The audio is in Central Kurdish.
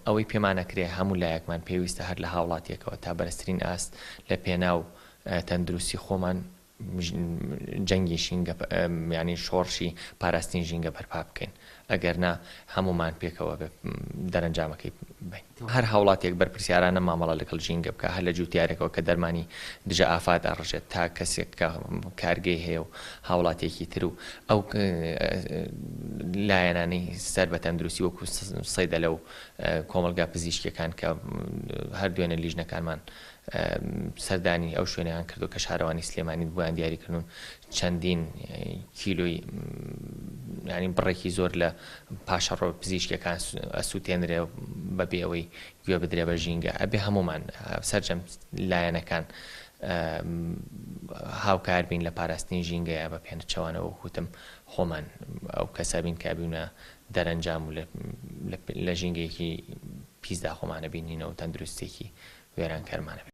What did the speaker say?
ئەوەی پێمانەکرێ هەموو لایەکمان پێویستە هەر لە هاوڵاتیەکەوە تا بەرزترین ئاست لە پێناو تەندروستی خۆمان جەنگی ژینگە یعنی شۆڕشی پاراستنی ژینگە بەرپا بکەین ئەگەر نا هەمومان پێکەوە دەرەنجامەکەی بین هەر هاوڵاتێک بەرپرسیارانە مامەڵە لەگەڵ ژینگە بکە هەر لە جوتیارێکەوە کە دەرمانی دژە ئافات ئەڕژێت تا کەسێک کە کارگەی هەیە و هاوڵاتێکی تر و ئەو لایەنانەی سەر بە تەندروستی وەکو سەیدە لەو کۆمەلگا پزیشکیەکان کە هەر دوێنێ لیژنەکانمان سەردانی ئەو شوێنیان کردو کە شارەوانی سلێمانی بۆیان دیاریکردن چەندین کیلۆی ینی بڕێکی زۆر لە پاشەڕۆ پزیشکیەکان ئەسووتێنرێ بەبێ ئەوەی گوێ بدرێ بە ژینگە ئەبێ هەمومان سەرجەم لایەنەکان هاوکار بین لە پاراستنی ژینگەیە بە پێنەچەوانەوە وتم خۆمان ئەو کەسابین کە بوونە دەرەنجام و لە ژینگەیەکی پیسدا خۆمانە بینینەوە تەندروستێکی وێران کارمانە بێت.